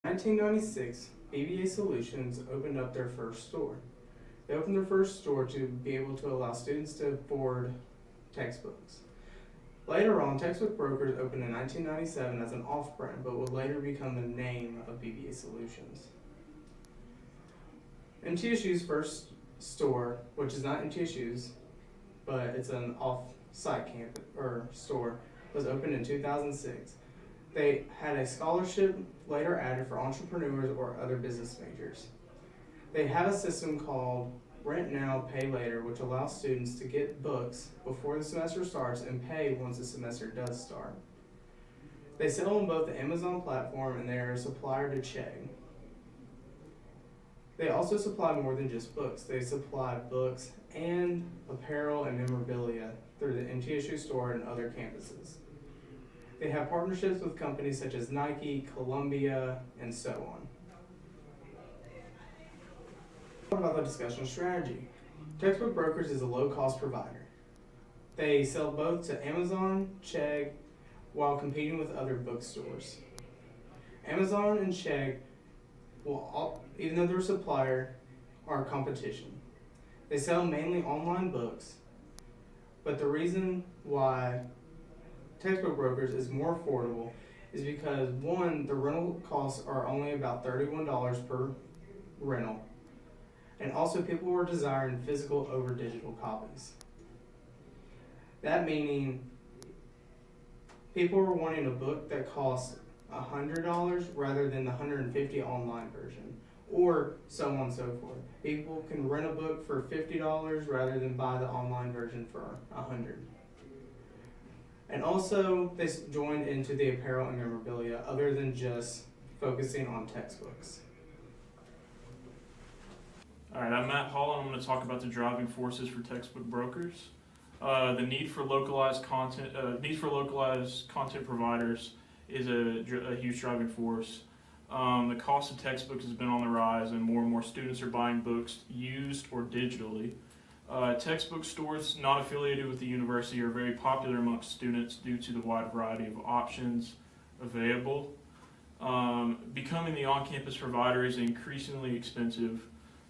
In 1996, BBA Solutions opened up their first store. They opened their first store to be able to allow students to afford textbooks. Later on, Textbook Brokers opened in 1997 as an off-brand, but would later become the name of BBA Solutions. MTSU's first store, which is not MTSU's, but it's an off-site campus or store, was opened in 2006. They had a scholarship later added for entrepreneurs or other business majors. They have a system called Rent Now, Pay Later, which allows students to get books before the semester starts and pay once the semester does start. They sell on both the Amazon platform and they are a supplier to Chegg. They also supply more than just books. They supply books and apparel and memorabilia through the MTSU store and other campuses. They have partnerships with companies such as Nike, Columbia, and so on. What about the discussion strategy? Textbook Brokers is a low-cost provider. They sell both to Amazon, Chegg, while competing with other bookstores. Amazon and Chegg will, even though they're a supplier, are competition. They sell mainly online books, but the reason why Textbook Brokers is more affordable is because, one, the rental costs are only about $31 per rental, and also people were desiring physical over digital copies. That meaning people were wanting a book that costs $100 rather than the $150 online version, or so on and so forth. People can rent a book for $50 rather than buy the online version for $100. And also, they joined into the apparel and memorabilia other than just focusing on textbooks. All right, I'm Matt Hall, and I'm going to talk about the driving forces for Textbook Brokers. The need for localized content providers is a huge driving force. The cost of textbooks has been on the rise, and more students are buying books used or digitally. Textbook stores not affiliated with the university are very popular amongst students due to the wide variety of options available. Becoming the on-campus provider is increasingly expensive.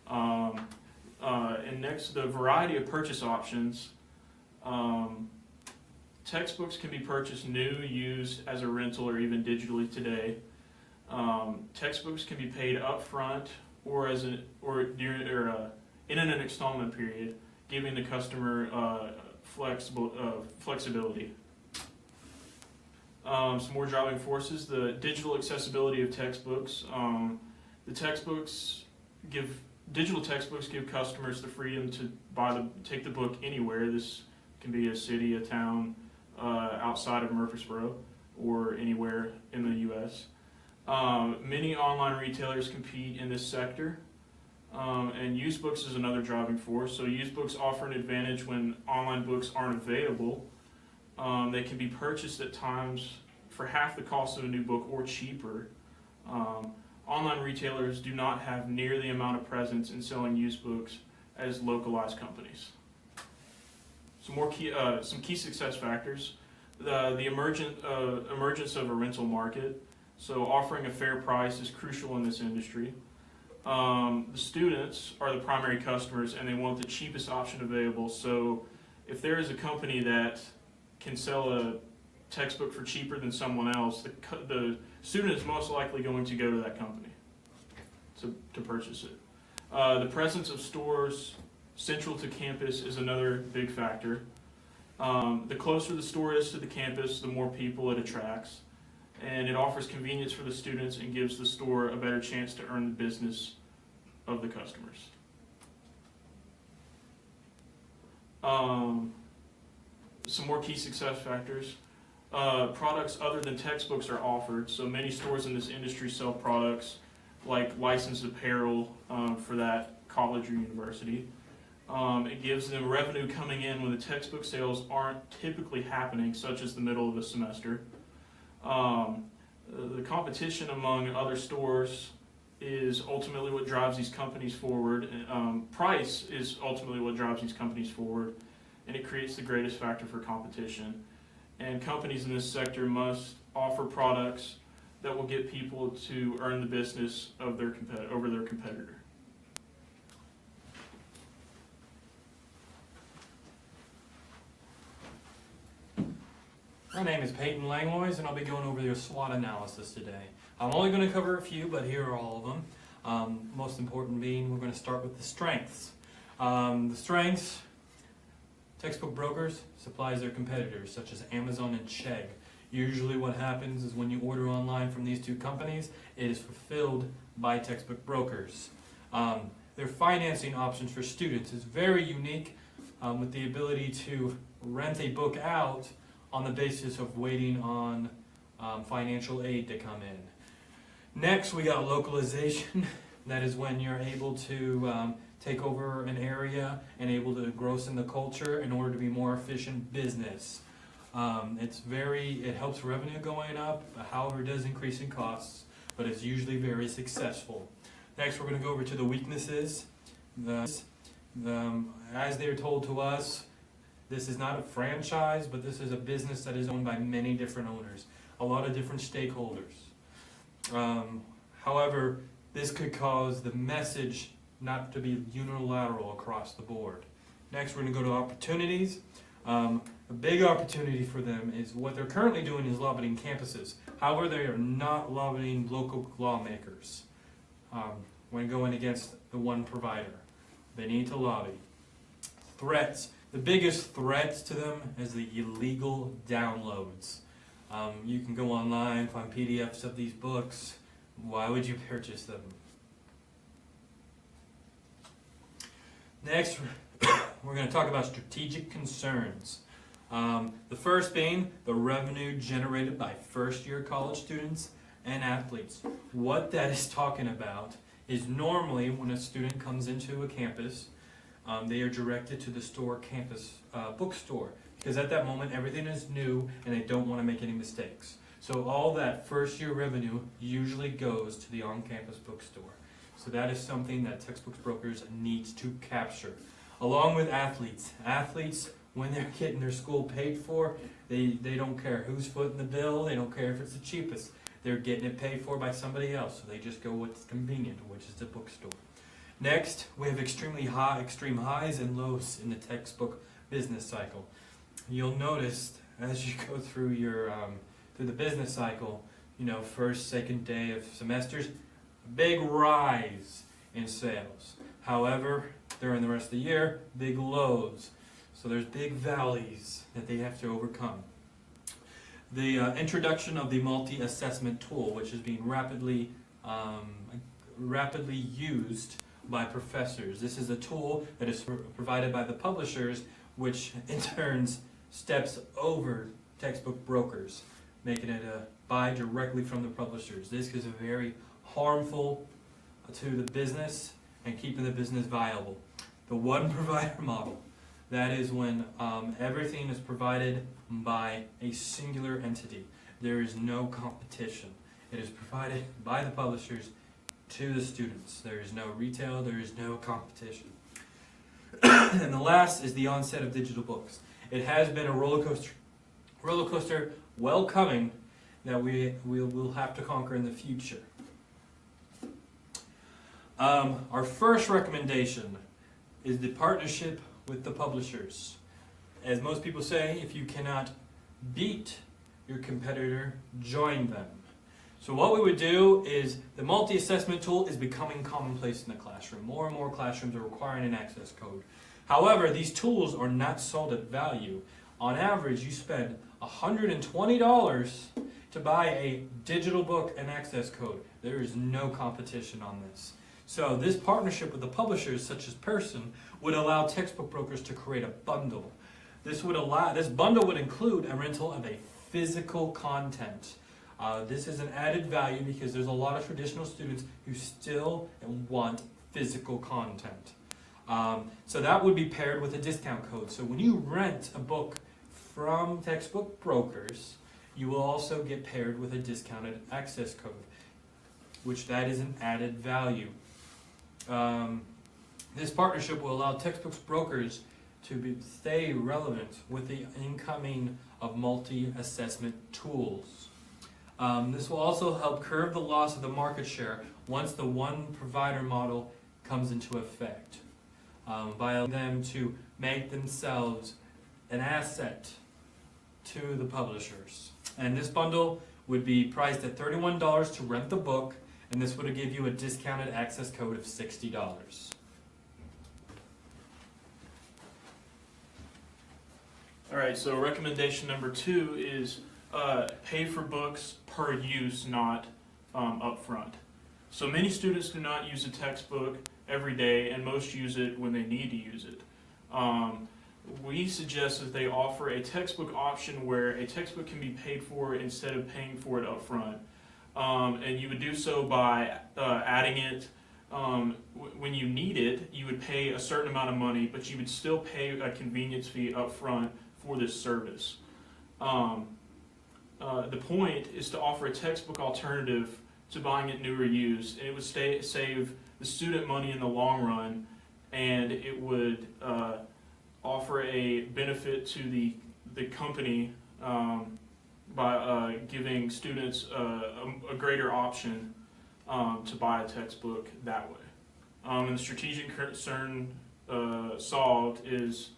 And next, the variety of purchase options. Textbooks can be purchased new, used, as a rental, or even digitally today. Textbooks can be paid upfront or in an installment period, giving the customer flexibility. Some more driving forces: the digital accessibility of textbooks. Digital textbooks give customers the freedom to take the book anywhere. This can be a city, a town outside of Murfreesboro, or anywhere in the U.S. Many online retailers compete in this sector, and used books is another driving force. So used books offer an advantage when online books aren't available. They can be purchased at times for half the cost of a new book or cheaper. Online retailers do not have near the amount of presence in selling used books as localized companies. Some key success factors: the emergence of a rental market. So offering a fair price is crucial in this industry. The students are the primary customers, and they want the cheapest option available. So if there is a company that can sell a textbook for cheaper than someone else, the student is most likely going to go to that company to purchase it. The presence of stores central to campus is another big factor. The closer the store is to the campus, the more people it attracts, and it offers convenience for the students and gives the store a better chance to earn the business of the customers. Some more key success factors. Products other than textbooks are offered. So many stores in this industry sell products like licensed apparel for that college or university. It gives them revenue coming in when the textbook sales aren't typically happening, such as the middle of the semester. The competition among other stores is ultimately what drives these companies forward. Price is ultimately what drives these companies forward, and it creates the greatest factor for competition. And companies in this sector must offer products that will get people to earn the business of their over their competitor. My name is Peyton Langlois, and I'll be going over your SWOT analysis today. I'm only going to cover a few, but here are all of them. Most important being, we're going to start with the strengths. The strengths, textbook brokers supplies their competitors, such as Amazon and Chegg. Usually what happens is when you order online from these two companies, it is fulfilled by textbook brokers. Their financing options for students is very unique, with the ability to rent a book out on the basis of waiting on financial aid to come in. Next, we got localization. That is when you're able to take over an area and able to gross in the culture in order to be more efficient business. It helps revenue going up, however it does increase in costs, but it's usually very successful. Next, we're going to go over to the weaknesses. As they're told to us, this is not a franchise, but this is a business that is owned by many different owners, a lot of different stakeholders. However, this could cause the message not to be unilateral across the board. Next, we're going to go to opportunities. A big opportunity for them is what they're currently doing is lobbying campuses. However, they are not lobbying local lawmakers when going against the one provider. They need to lobby. Threats. The biggest threats to them is the illegal downloads. You can go online, find PDFs of these books. Why would you purchase them? Next, we're going to talk about strategic concerns. The first being the revenue generated by first-year college students and athletes. What that is talking about is normally when a student comes into a campus, they are directed to the campus bookstore, because at that moment everything is new and they don't want to make any mistakes. So all that first-year revenue usually goes to the on-campus bookstore. So that is something that textbooks brokers needs to capture. Along with athletes. Athletes, when they're getting their school paid for, they don't care who's footing the bill, they don't care if it's the cheapest. They're getting it paid for by somebody else, so they just go what's convenient, which is the bookstore. Next, we have extreme highs and lows in the textbook business cycle. You'll notice as you go through your through the business cycle, first, second day of semesters, a big rise in sales. However, during the rest of the year, big lows. So there's big valleys that they have to overcome. The introduction of the multi-assessment tool, which is being rapidly used by professors. This is a tool that is provided by the publishers, which in turn steps over textbook brokers, making it buy directly from the publishers. This is very harmful to the business and keeping the business viable. The one provider model, that is when everything is provided by a singular entity. There is no competition. It is provided by the publishers to the students. There is no retail, there is no competition. And the last is the onset of digital books. It has been a roller coaster well coming that we will have to conquer in the future. Our first recommendation is the partnership with the publishers. As most people say, if you cannot beat your competitor, join them. So what we would do is the multi-assessment tool is becoming commonplace in the classroom. More and more classrooms are requiring an access code. However, these tools are not sold at value. On average, you spend $120 to buy a digital book and access code. There is no competition on this. So this partnership with the publishers, such as Pearson, would allow textbook brokers to create a bundle. This bundle would include a rental of a physical content. This is an added value because there's a lot of traditional students who still want physical content. So that would be paired with a discount code. So when you rent a book from textbook brokers, you will also get paired with a discounted access code, which that is an added value. This partnership will allow textbooks brokers to stay relevant with the incoming of multi-assessment tools. This will also help curb the loss of the market share once the one provider model comes into effect, by allowing them to make themselves an asset to the publishers. And this bundle would be priced at $31 to rent the book, and this would give you a discounted access code of $60. All right, so recommendation number 2 is pay for books per use, not upfront. So many students do not use a textbook every day, and most use it when they need to use it. We suggest that they offer a textbook option where a textbook can be paid for instead of paying for it upfront. And you would do so by adding it when you need it. You would pay a certain amount of money, but you would still pay a convenience fee upfront for this service. The point is to offer a textbook alternative to buying it new or used, and it would save the student money in the long run, and it would offer a benefit to the company by giving students a greater option to buy a textbook that way. And the strategic concern solved is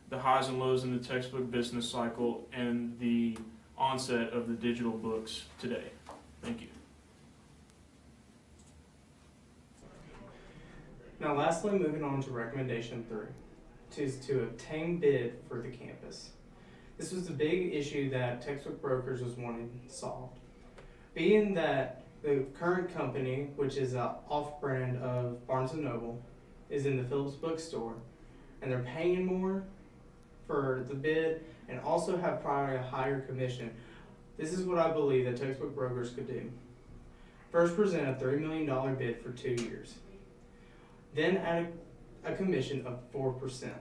the highs and lows in the textbook business cycle and the onset of the digital books today. Thank you. Now lastly, moving on to recommendation 3, which is to obtain bid for the campus. This was the big issue that Textbook Brokers was wanting solved. Being that the current company, which is an off-brand of Barnes & Noble, is in the Phillips Bookstore, and they're paying more for the bid and also have probably a higher commission, this is what I believe that Textbook Brokers could do. First, present a $3 million bid for 2 years. Then add a commission of 4%.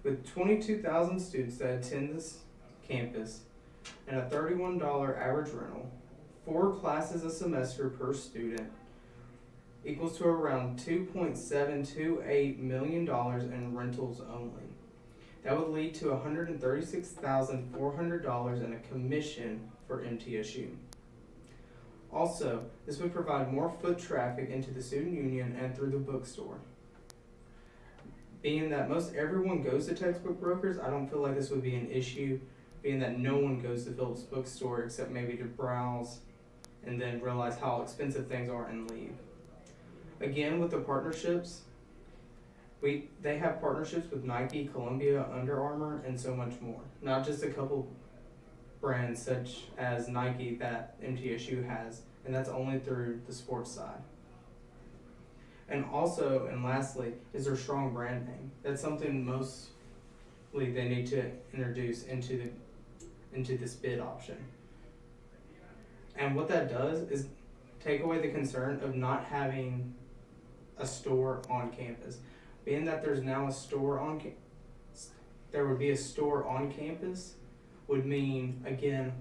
With 22,000 students that attend this campus and a $31 average rental, 4 classes a semester per student equals to around $2.728 million in rentals only. That would lead to $136,400 in a commission for MTSU. Also, this would provide more foot traffic into the student union and through the bookstore. Being that most everyone goes to Textbook Brokers, I don't feel like this would be an issue, being that no one goes to Phillips Bookstore except maybe to browse and then realize how expensive things are and leave. Again, with the partnerships, they have partnerships with Nike, Columbia, Under Armour, and so much more. Not just a couple brands such as Nike that MTSU has, and that's only through the sports side. And also, and lastly, is their strong brand name. That's something mostly they need to introduce into this bid option. And what that does is take away the concern of not having a store on campus. Being that there's now a store on there would be a store on campus would mean, again,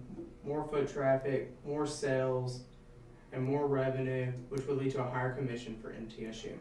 more foot traffic, more sales, and more revenue, which would lead to a higher commission for MTSU.